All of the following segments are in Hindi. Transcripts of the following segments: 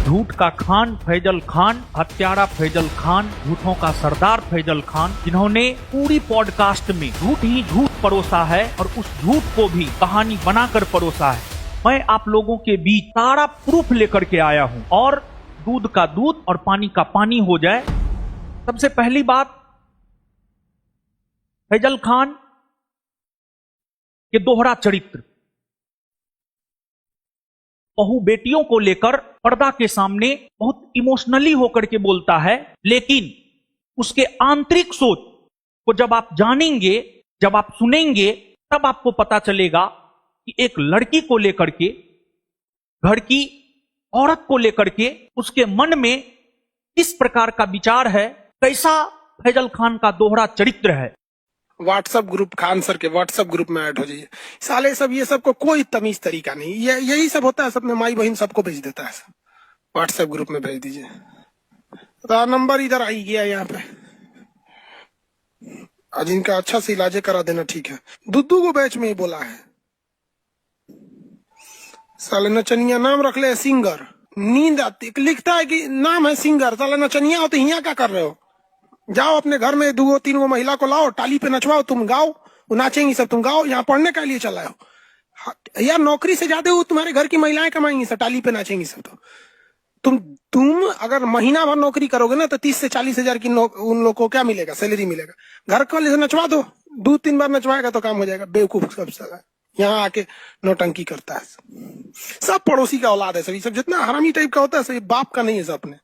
झूठ का खान फैजल खान, हत्यारा फैजल खान, झूठों का सरदार फैजल खान, जिन्होंने पूरी पॉडकास्ट में झूठ ही झूठ परोसा है और उस झूठ को भी कहानी बनाकर परोसा है। मैं आप लोगों के बीच सारा प्रूफ लेकर के आया हूं और दूध का दूध और पानी का पानी हो जाए। सबसे पहली बात, फैजल खान के दोहरा चरित्र, बहू बेटियों को लेकर पर्दा के सामने बहुत इमोशनली होकर के बोलता है, लेकिन उसके आंतरिक सोच को जब आप जानेंगे, जब आप सुनेंगे, तब आपको पता चलेगा कि एक लड़की को लेकर के, घर की औरत को लेकर के उसके मन में किस प्रकार का विचार है, कैसा फैजल खान का दोहरा चरित्र है। व्हाट्सएप ग्रुप, खान सर के व्हाट्सएप ग्रुप में ऐड हो जाइए। साले सब ये सब को कोई तमीज तरीका नहीं, यही सब होता है। सब में माई बहन सबको भेज देता है। व्हाट्सएप ग्रुप में भेज दीजिए। तो नंबर इधर आई गया यहाँ पे, आज इनका अच्छा से इलाज करा देना। ठीक है, दुद्दू को बैच में ही बोला है। साले नचनिया नाम रख ले सिंगर, नींद आती, लिखता है कि नाम है सिंगर, साले नचनिया हो तो यहाँ क्या कर रहे हो? जाओ अपने घर में 2-3 महिला को लाओ, टाली पे नचवाओ, तुम गाओ, वो नाचेंगी सब, तुम गाओ। यहाँ पढ़ने के लिए चला हो यार? नौकरी से ज्यादा वो तुम्हारे घर की महिलाएं कमाएंगी सब, टाली पे नाचेंगी सब। तो तुम अगर महीना भर नौकरी करोगे ना तो 30 से 40 हजार की उन लोगों को क्या मिलेगा? सैलरी मिलेगा। घर वाले से नचवा दो, 2-3 बार नचवाएगा तो काम हो जाएगा। बेवकूफ सब साला यहाँ आके नौटंकी करता है। सब पड़ोसी का औलाद है सभी, सब जितना हरामी टाइप का होता है सभी बाप का नहीं है। सब अपने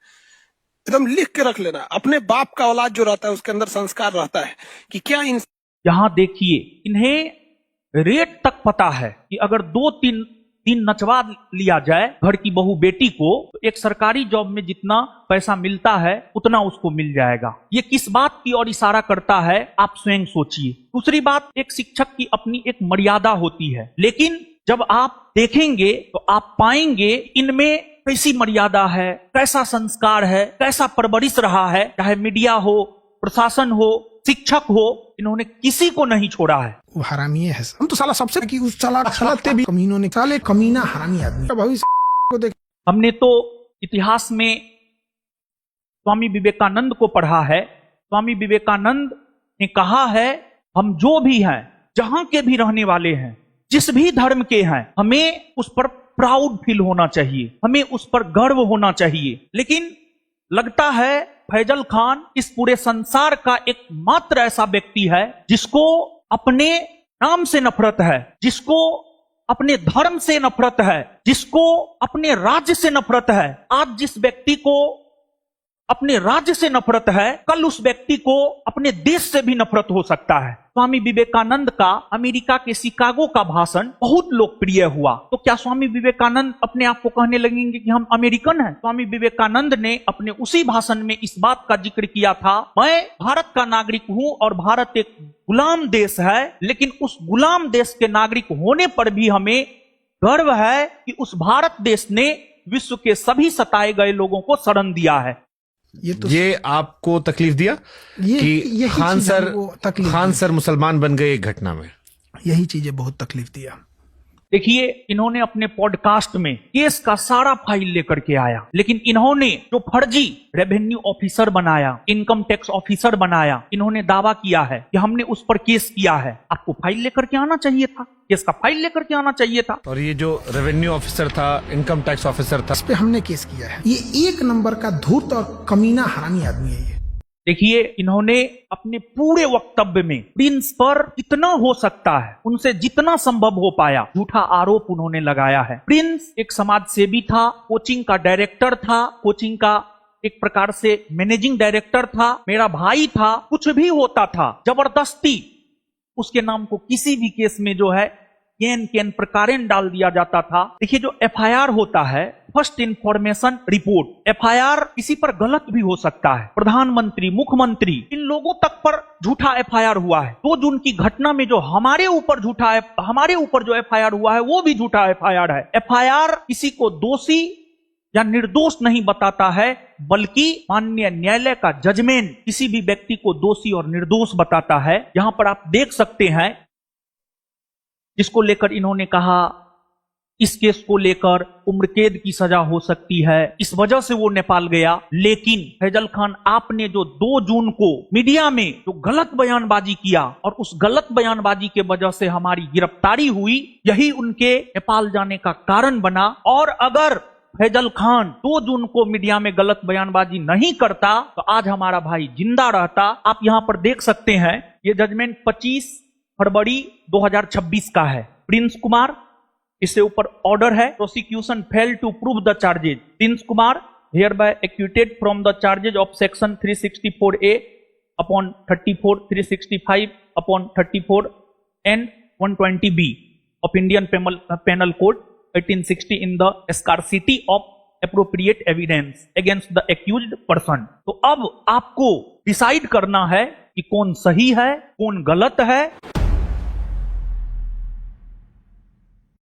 एकदम लिख के रख लेना, अपने बाप का औलाद जो रहता है उसके अंदर संस्कार रहता है कि क्या इन। यहां देखिए, इन्हें रेट तक पता है कि अगर 2-3 दिन नचवा लिया जाए घर की बहू बेटी को, तो एक सरकारी जॉब में जितना पैसा मिलता है उतना उसको मिल जाएगा। ये किस बात की ओर इशारा करता है, आप स्वयं सोचिए। दूसरी बात, एक शिक्षक की अपनी एक मर्यादा होती है, लेकिन जब आप देखेंगे तो आप पाएंगे इनमें कैसी मर्यादा है, कैसा संस्कार है, कैसा परवरिश रहा है। चाहे मीडिया हो, प्रशासन हो, शिक्षक हो, इन्होंने किसी को नहीं छोड़ा है। वो हरामी है। हम तो साला सबसे कि उस चलाते भी कमीनों ने, साले कमीना हरामी आदमी भविष्य को देख। हमने तो इतिहास में स्वामी विवेकानंद को पढ़ा है। स्वामी विवेकानंद ने कहा है, हम जो भी हैं, जहां के भी रहने वाले हैं, जिस भी धर्म के हैं, हमें उस पर प्राउड फील होना चाहिए, हमें उस पर गर्व होना चाहिए। लेकिन लगता है फैजल खान इस पूरे संसार का एकमात्र ऐसा व्यक्ति है जिसको अपने नाम से नफरत है, जिसको अपने धर्म से नफरत है, जिसको अपने राज्य से नफरत है। आज जिस व्यक्ति को अपने राज्य से नफरत है, कल उस व्यक्ति को अपने देश से भी नफरत हो सकता है। स्वामी विवेकानंद का अमेरिका के शिकागो का भाषण बहुत लोकप्रिय हुआ। तो क्या स्वामी विवेकानंद अपने आप को कहने लगेंगे कि हम अमेरिकन हैं? स्वामी विवेकानंद ने अपने उसी भाषण में इस बात का जिक्र किया था, मैं भारत का नागरिक हूं और भारत एक गुलाम देश है, लेकिन उस गुलाम देश के नागरिक होने पर भी हमें गर्व है कि उस भारत देश ने विश्व के सभी सताए गए लोगों को शरण दिया है। ये आपको तकलीफ दिया कि खान सर मुसलमान बन गए एक घटना में? यही चीजें बहुत तकलीफ दिया। देखिए, इन्होंने अपने पॉडकास्ट में केस का सारा फाइल लेकर के आया, लेकिन इन्होंने जो फर्जी रेवेन्यू ऑफिसर बनाया, इनकम टैक्स ऑफिसर बनाया, इन्होंने दावा किया है कि हमने उस पर केस किया है। आपको फाइल लेकर के आना चाहिए था, केस का फाइल लेकर के आना चाहिए था। और ये जो रेवेन्यू ऑफिसर था, इनकम टैक्स ऑफिसर था, इस पे हमने केस किया है। ये 1 नंबर का धूर्त और कमीना हरामी आदमी है। ये देखिए, इन्होंने अपने पूरे वक्तव्य में प्रिंस पर जितना हो सकता है, उनसे जितना संभव हो पाया, झूठा आरोप उन्होंने लगाया है। प्रिंस एक समाज सेवी था, कोचिंग का डायरेक्टर था, कोचिंग का एक प्रकार से मैनेजिंग डायरेक्टर था, मेरा भाई था। कुछ भी होता था, जबरदस्ती उसके नाम को किसी भी केस में जो है केन प्रकारेण डाल दिया जाता था। देखिए, जो FIR होता है, फर्स्ट इंफॉर्मेशन रिपोर्ट, FIR किसी पर गलत भी हो सकता है। प्रधानमंत्री, मुख्यमंत्री, इन लोगों तक पर झूठा FIR हुआ है। 2 जून की घटना में जो हमारे ऊपर जो FIR हुआ है वो भी झूठा FIR है। FIR किसी को दोषी या निर्दोष नहीं बताता है, बल्कि माननीय न्यायालय का जजमेंट किसी भी व्यक्ति को दोषी और निर्दोष बताता है। यहां पर आप देख सकते हैं, जिसको लेकर इन्होंने कहा इस केस को लेकर उम्र कैद की सजा हो सकती है, इस वजह से वो नेपाल गया। लेकिन फैजल खान, आपने जो 2 जून को मीडिया में जो गलत बयानबाजी किया और उस गलत बयानबाजी के वजह से हमारी गिरफ्तारी हुई, यही उनके नेपाल जाने का कारण बना। और अगर फैजल खान 2 जून को मीडिया में गलत बयानबाजी नहीं करता तो आज हमारा भाई जिंदा रहता। आप यहां पर देख सकते हैं, ये जजमेंट 25 फरवरी 2026 का है। प्रिंस कुमार, इससे ऊपर ऑर्डर है, prosecution fail to prove the charges. Prince Kumar hereby acquitted from the charges of section 364A upon 34, 365 upon 34 and 120B of Indian penal code 1860 in the scarcity of appropriate evidence against the accused person। तो अब आपको डिसाइड करना है कि कौन सही है, कौन गलत है।